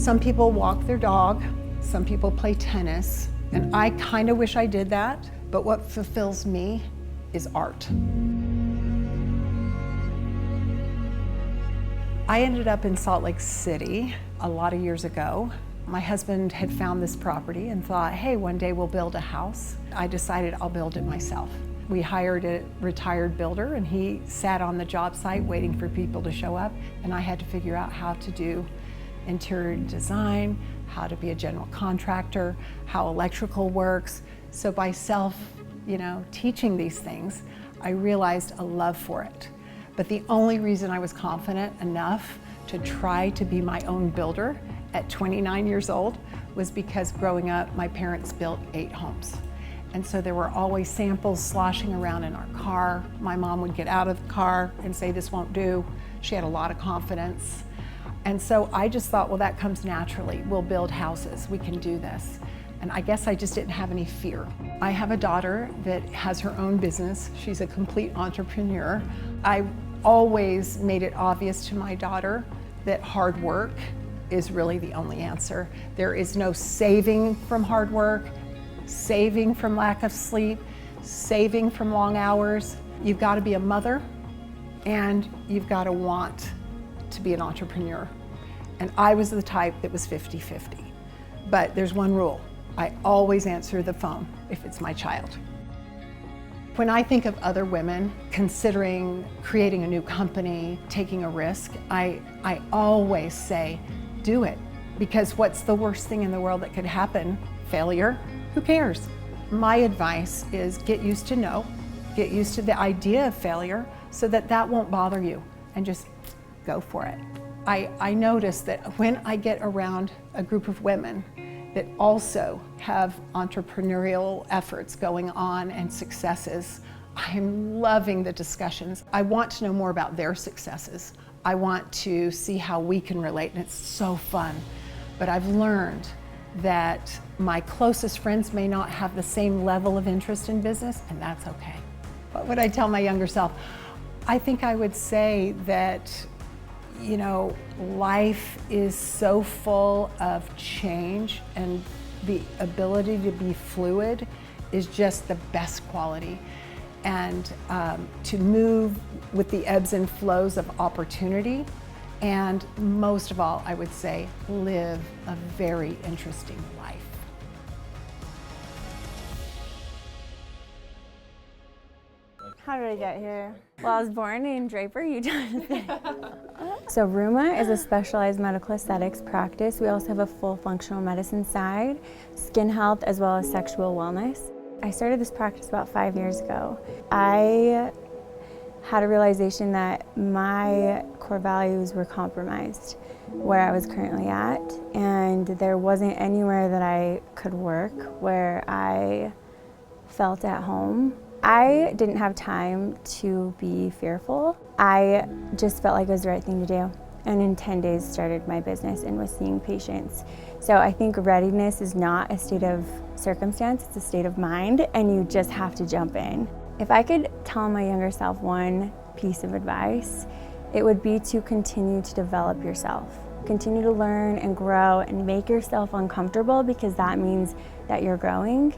Some people walk their dog, some people play tennis, and I kind of wish I did that, but what fulfills me is art. I ended up in Salt Lake City a lot of years ago. My husband had found this property and thought, hey, one day we'll build a house. I decided I'll build it myself. We hired a retired builder and he sat on the job site waiting for people to show up, and I had to figure out how to do interior design, how to be a general contractor, how electrical works. So by teaching these things, I realized a love for it. But the only reason I was confident enough to try to be my own builder at 29 years old was because growing up, my parents built 8 homes. And so there were always samples sloshing around in our car. My mom would get out of the car and say, this won't do. She had a lot of confidence. And so I just thought, well, that comes naturally. We'll build houses, we can do this. And I guess I just didn't have any fear. I have a daughter that has her own business. She's a complete entrepreneur. I always made it obvious to my daughter that hard work is really the only answer. There is no saving from hard work, saving from lack of sleep, saving from long hours. You've got to be a mother and you've got to want to be an entrepreneur. And I was the type that was 50-50. But there's one rule. I always answer the phone if it's my child. When I think of other women considering creating a new company, taking a risk, I always say, do it. Because what's the worst thing in the world that could happen? Failure? Who cares? My advice is get used to no, get used to the idea of failure so that that won't bother you, and just go for it. I notice that when I get around a group of women that also have entrepreneurial efforts going on and successes, I'm loving the discussions. I want to know more about their successes. I want to see how we can relate, and it's so fun. But I've learned that my closest friends may not have the same level of interest in business, and that's okay. What would I tell my younger self? I think I would say that, life is so full of change, and the ability to be fluid is just the best quality. And to move with the ebbs and flows of opportunity, and most of all, I would say, live a very interesting life. How did I get here? Well, I was born in Draper, Utah. So RUMA is a specialized medical aesthetics practice. We also have a full functional medicine side, skin health, as well as sexual wellness. I started this practice about 5 years ago. I had a realization that my core values were compromised where I was currently at, and there wasn't anywhere that I could work where I felt at home. I didn't have time to be fearful. I just felt like it was the right thing to do. And in 10 days started my business and was seeing patients. So I think readiness is not a state of circumstance, it's a state of mind, and you just have to jump in. If I could tell my younger self one piece of advice, it would be to continue to develop yourself. Continue to learn and grow and make yourself uncomfortable, because that means that you're growing.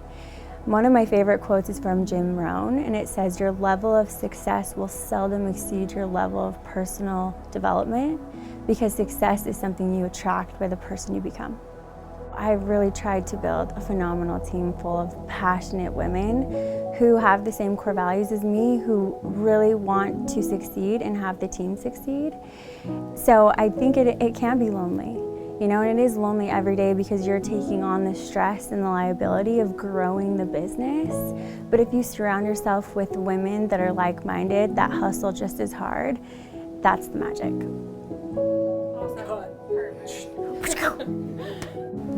One of my favorite quotes is from Jim Rohn, and it says, your level of success will seldom exceed your level of personal development, because success is something you attract by the person you become. I really tried to build a phenomenal team full of passionate women who have the same core values as me, who really want to succeed and have the team succeed. So I think it can be lonely. And it is lonely every day because you're taking on the stress and the liability of growing the business. But if you surround yourself with women that are like-minded, that hustle just as hard, that's the magic.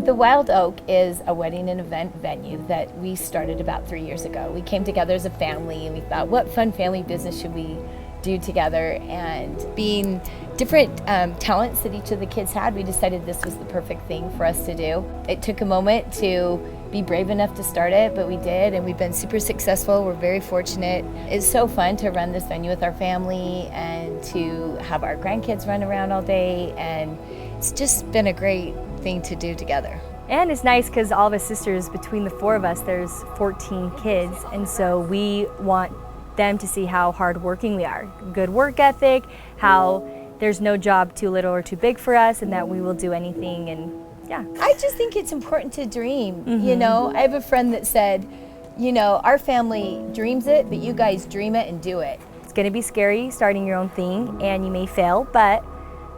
The Wild Oak is a wedding and event venue that we started about 3 years ago. We came together as a family and we thought, what fun family business should we do together? And being different talents that each of the kids had, we decided this was the perfect thing for us to do. It took a moment to be brave enough to start it, but we did, and we've been super successful. We're very fortunate. It's so fun to run this venue with our family and to have our grandkids run around all day, and it's just been a great thing to do together. And it's nice because all of us sisters, between the 4 of us, there's 14 kids, and so we want them to see how hardworking we are. Good work ethic, how there's no job too little or too big for us, and that we will do anything, and yeah. I just think it's important to dream, you know. I have a friend that said, you know, our family dreams it, but you guys dream it and do it. It's gonna be scary starting your own thing, and you may fail, but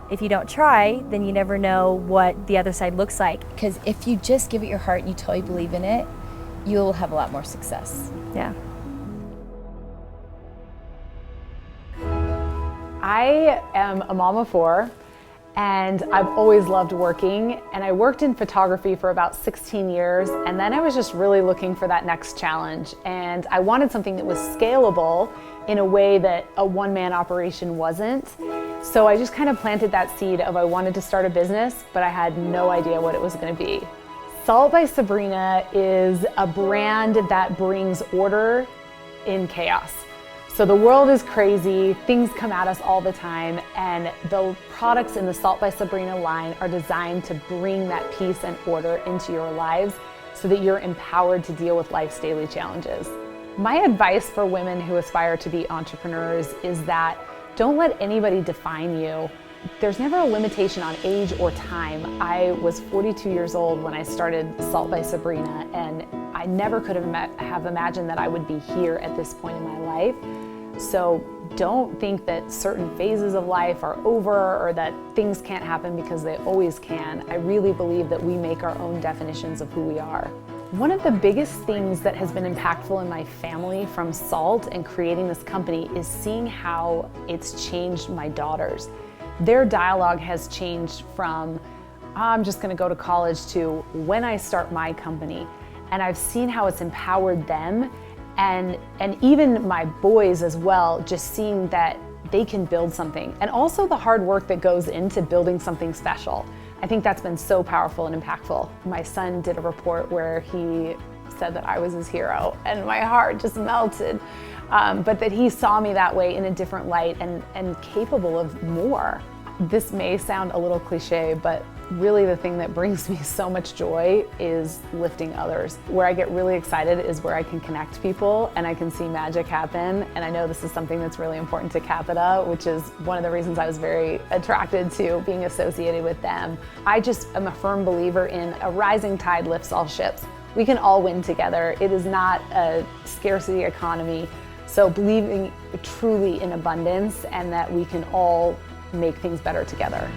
if you don't try, then you never know what the other side looks like. Because if you just give it your heart and you totally believe in it, you'll have a lot more success. Yeah. I am a mom of 4, and I've always loved working, and I worked in photography for about 16 years, and then I was just really looking for that next challenge, and I wanted something that was scalable in a way that a one-man operation wasn't. So I just kind of planted that seed of I wanted to start a business, but I had no idea what it was going to be. Salt by Sabrina is a brand that brings order in chaos. So the world is crazy, things come at us all the time, and the products in the Salt by Sabrina line are designed to bring that peace and order into your lives so that you're empowered to deal with life's daily challenges. My advice for women who aspire to be entrepreneurs is that don't let anybody define you. There's never a limitation on age or time. I was 42 years old when I started Salt by Sabrina, and I never could have imagined that I would be here at this point in my life. So don't think that certain phases of life are over or that things can't happen, because they always can. I really believe that we make our own definitions of who we are. One of the biggest things that has been impactful in my family from Salt and creating this company is seeing how it's changed my daughters. Their dialogue has changed from, I'm just gonna go to college, to when I start my company. And I've seen how it's empowered them, and even my boys as well, just seeing that they can build something. And also the hard work that goes into building something special. I think that's been so powerful and impactful. My son did a report where he said that I was his hero, and my heart just melted. But that he saw me that way in a different light and capable of more. This may sound a little cliche, but really the thing that brings me so much joy is lifting others. Where I get really excited is where I can connect people and I can see magic happen. And I know this is something that's really important to Capita, which is one of the reasons I was very attracted to being associated with them. I just am a firm believer in a rising tide lifts all ships. We can all win together. It is not a scarcity economy. So believing truly in abundance and that we can all make things better together.